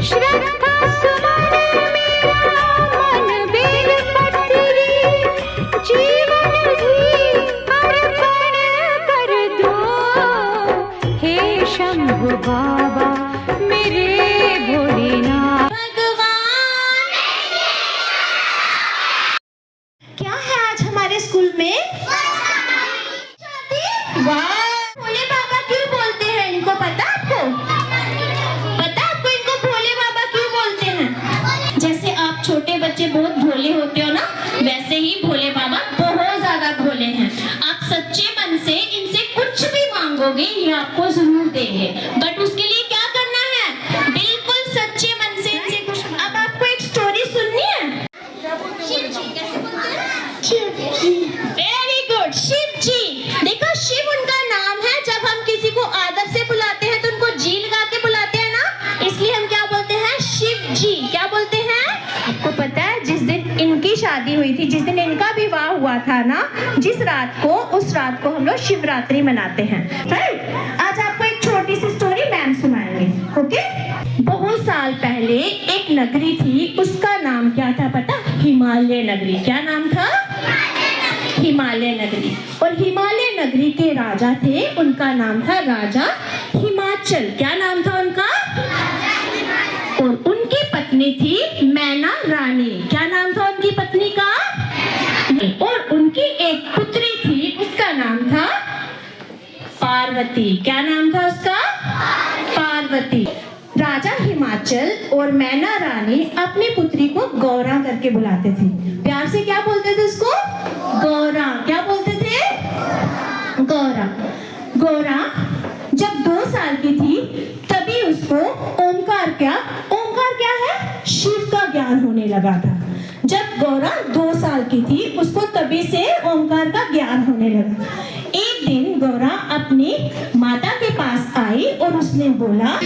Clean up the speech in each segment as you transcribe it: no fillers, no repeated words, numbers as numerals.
श्रद्धा सुमन मेरा मन बेलपत्री, जीवन भी अर्पण कर दो। हे शंभु बाबा मेरे भोलेनाथ। क्या है आज हमारे स्कूल में? वाह! भोले बाबा क्यों बोलते हैं? इनको पता आपको? पता आपको इनको भोले बाबा क्यों बोलते हैं? जैसे आप छोटे बच्चे बहुत भोले होते हो ना, वैसे ही भोले बाबा बहुत ज्यादा भोले हैं। आप सच्चे मन से इनसे कुछ भी मांगोगे ये आपको जरूर देंगे, बट उसके लिए क्या करना है? बिल्कुल सच्चे मन से इनसे कुछ। अब आपको एक स्टोरी सुननी है। वेरी गुड, शिव जी। देखो, शिव उनका नाम है। जब हम किसी को आदर से बुलाते हैं तो उनको जी लगा के बुलाते हैं ना, इसलिए हम क्या बोलते हैं? शिव जी। क्या बोलते हैं? आपको पता है जिस दिन इनकी शादी हुई थी, जिस दिन इनका विवाह हुआ था ना, जिस रात को, उस रात को हम लोग शिवरात्रि मनाते हैं। राइट? आज आपको एक छोटी सी स्टोरी मैम सुनाएंगे। ओके? बहुत साल पहले एक नगरी थी, उसका नाम क्या था पता? हिमालय नगरी। क्या नाम था? हिमालय नगरी। और हिमालय नगरी के राजा थे, उनका नाम था राजा हिमाचल। क्या नाम था उनका? और उनकी पत्नी थी मैना रानी। क्या नाम था उनकी पत्नी का? और उनकी एक पुत्री थी, उसका नाम था पार्वती। क्या नाम था उसका? पार्वती। राजा हिमाचल और मैना रानी अपनी पुत्री को गौरा करके बुलाते थे। प्यार से क्या बोलते थे उसको? गौरा। क्या बोलते थे? गौरा। गौरा जब 2 साल की थी तभी उसको ओंकार क्या है? शिव का ज्ञान होने लगा था। जब गौरा 2 साल की थी उसको तभी से ओंकार का ज्ञान होने लगा। एक दिन गौरा अपनी माता के पास आई और उसने बोला,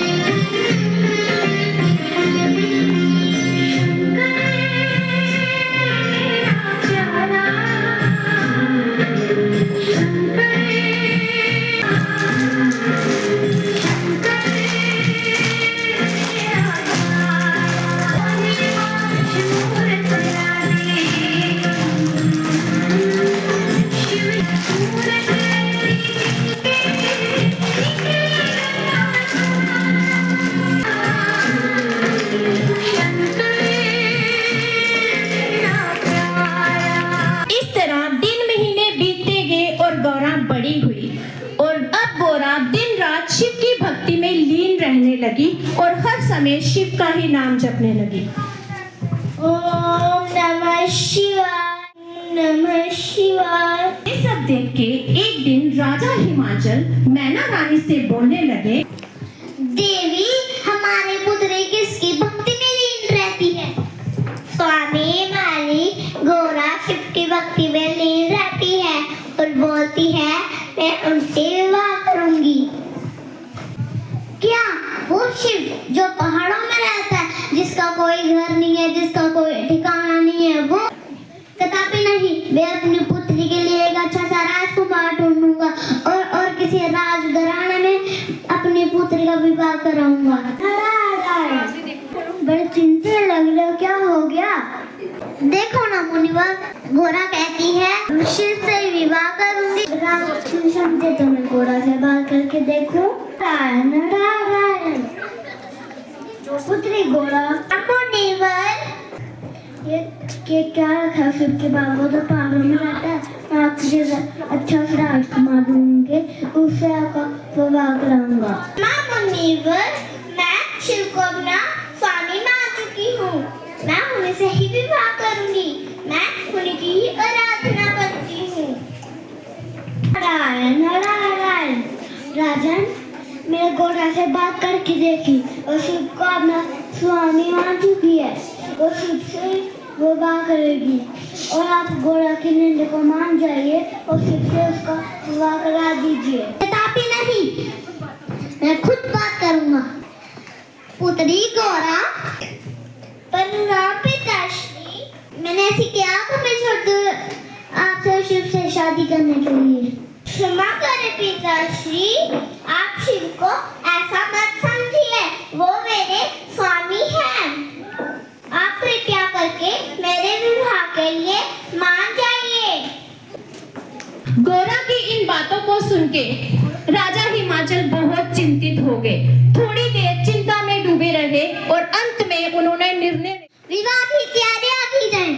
लगी और हर समय शिव का ही नाम जपने लगी। ओम नमः शिवाय, नमः शिवाय। ये सब देख के एक दिन राजा हिमाचल मैना रानी से बोलने लगे, देवी, हमारे पुत्री किसकी भक्ति में लीन रहती है? स्वामी माली गौरा शिव की भक्ति में लीन रहती है और बोलती है मैं उनसे विवाह करूंगी। क्या वो शिव जो पहाड़ों में रहता है, जिसका कोई घर नहीं है, जिसका कोई ठिकाना नहीं है, वो? कदापि नहीं। मैं अपनी पुत्री के लिए एक अच्छा सा राजकुमार ढूंढूंगा और किसी राजघराने में अपनी पुत्री का विवाह कराऊंगा। बड़े चिंतित लग रहे हो, क्या हो गया? देखो ना मुनिवर, गोरा कहती है शिव से विवाह करूंगी। समझे तो मैं गोरा से बात करके देखूं। नारायण पुत्री गोरा। मुनिवर, ये क्या रखा शिव के बाबू तो पहाड़ों में रहता है। आपसे अच्छा से राजकुमार ढूंढूंगे, उससे आपका विवाह कराऊंगा। मुनिवर, मैं शिव को अपना स्वामी मान चुकी हूँ। मैं उन्हीं से ही विवाह करूंगी। मैं उन्हीं की ही आराधना करती हूँ। नारायण नारायण। राजन, मैं गोरा से बात करके देखी और शिव को अपना स्वामी मान चुकी है। वो शिव से विवाह करेगी और आप गोरा की निंदा को मान जाइए और शिव से उसका विवाह करा दीजिए। तथापि नहीं, मैं खुद बात करूंगा। पुत्री गोरा, पर पिताश्री, मैंने ऐसी क्या कमी छोड़ दी आपसे शिव से शादी करने के लिए? क्षमा करें पिताश्री, आप शिव को ऐसा मत समझिए, वो मेरे स्वामी के राजा हिमाचल बहुत चिंतित हो गए। थोड़ी देर चिंता में डूबे रहे और अंत में उन्होंने निर्णय, विवाह की तैयारियां की जाएं।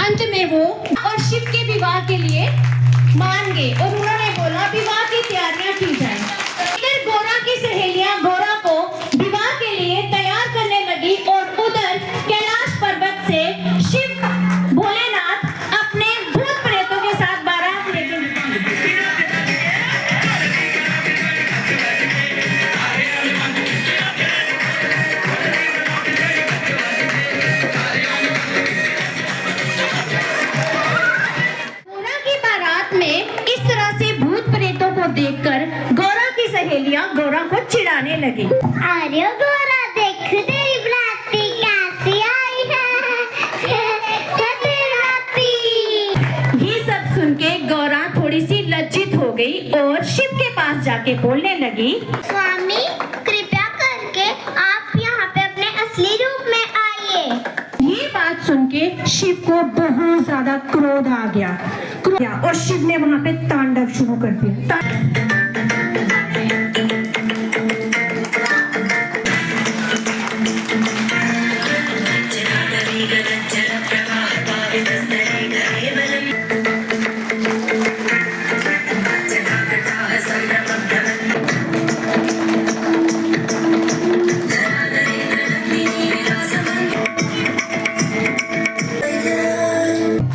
अंत में वो और शिव के विवाह के लिए मान गए और उन्होंने बोला विवाह की तैयारियां की जाएं। इधर गोरा की सहेलियां गोरा को विवाह के लिए तैयार करने लगी और उधर कैलाश पर्वत से शिव भोलेनाथ अपने भूत प्रेतों के साथ बारात लेके निकले। गोरा की बारात में इस तरह से भूत प्रेतों को देखकर गोरा की सहेलियां गोरा को चिढ़ाने लगी। अरे गोरा देख तेरी बराती कैसी आई है बराती। ये सब सुन के गौरा थोड़ी सी लज्जित हो गई और शिव के पास जाके बोलने लगी, स्वामी कृपया करके आप यहाँ पे अपने असली रूप में आइए। ये बात सुन के शिव को बहुत ज्यादा क्रोध आ गया और शिव ने वहां पे तांडव शुरू कर दिया।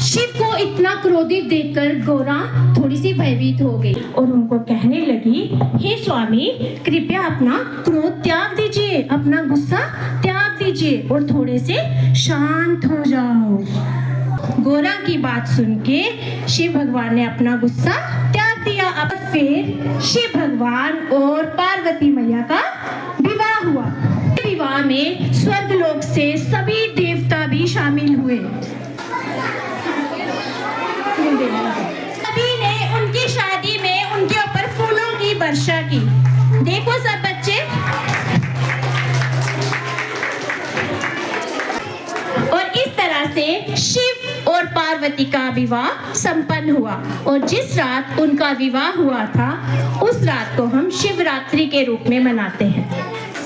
शिव को इतना क्रोधित देखकर गोरा थोड़ी सी भयभीत हो गई और उनको कहने लगी, हे स्वामी कृपया अपना क्रोध त्याग दीजिए, अपना गुस्सा त्याग दीजिए और थोड़े से शांत हो जाओ। गोरा की बात सुन के शिव भगवान ने अपना गुस्सा त्याग दिया। अब फिर शिव भगवान और पार्वती मैया का विवाह हुआ। विवाह में स्वर्गलोक से सभी देवता भी शामिल हुए। सभी ने उनकी शादी में उनके ऊपर फूलों की वर्षा की। देखो सब बच्चे, और इस तरह से शिव और पार्वती का विवाह संपन्न हुआ। और जिस रात उनका विवाह हुआ था उस रात को हम शिवरात्रि के रूप में मनाते हैं।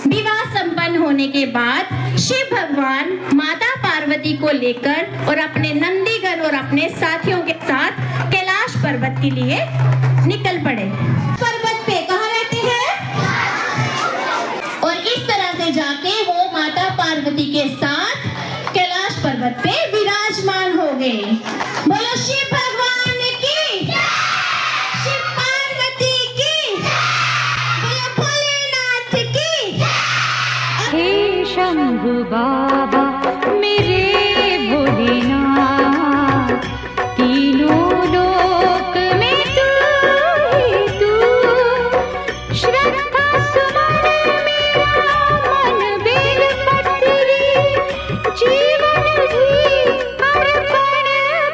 विवाह संपन्न होने के बाद शिव भगवान माता पार्वती को लेकर और अपने नंदीगण और अपने साथियों के साथ कैलाश पर्वत के लिए निकल पड़े। पर्वत पे कहाँ रहते हैं? और इस तरह से जाके वो माता पार्वती के साथ कैलाश पर्वत पे विराजमान हो गए। बोलो शिव भगवान की, शिव पार्वती की, बोलो भोलेनाथ की। हे शंभु बाबा मेरे भोलेनाथ, तीनों लोक में तू ही तू। श्रद्धा सुमन मेरा मन बेलपत्री, जीवन भी अर्पण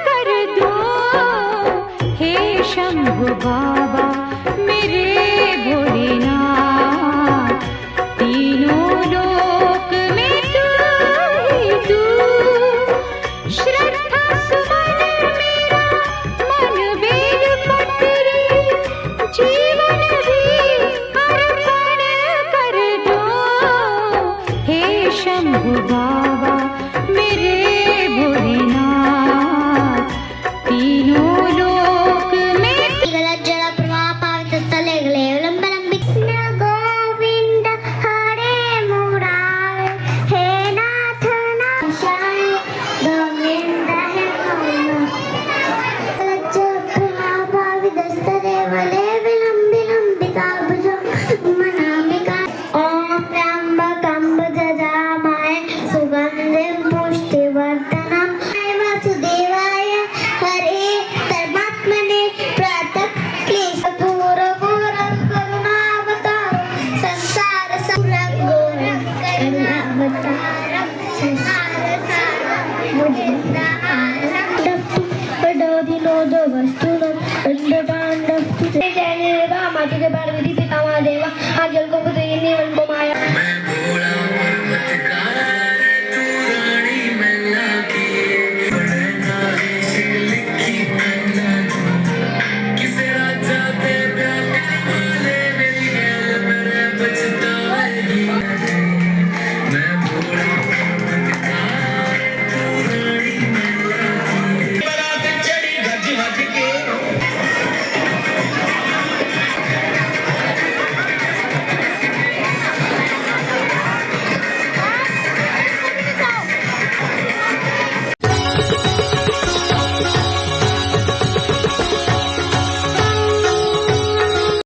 कर दो। हे शंभु बाबा मेरे भोलेनाथ, तीनों लोक में तू ही तू। श्रद्धा सुमन मेरा मन बेलपत्री, जीवन भी अर्पण कर दो। हे शंभु बाबा मेरे भोलेनाथ, तीनों लोक में गलत जल प्रवाह पावित तले गले लंबे लंबे गोविंद हरे मुरारे, हे नाथ नाशाय गोविंद है गलत जल प्रवाह पावित तले गले विलंबे लंबिका भुजं मनामिका। ओम त्र्यंबकं भुजजामहे सुगंधिं पुष्टिवर्धनम्। वासुदेवाय हरे परमात्मने प्रातः क्लेश घोर घोर करुणावतार, संसार सागर घोर करुणावतार, संसार सागर मुझे वस्तु जय जय राम। आज के बारे में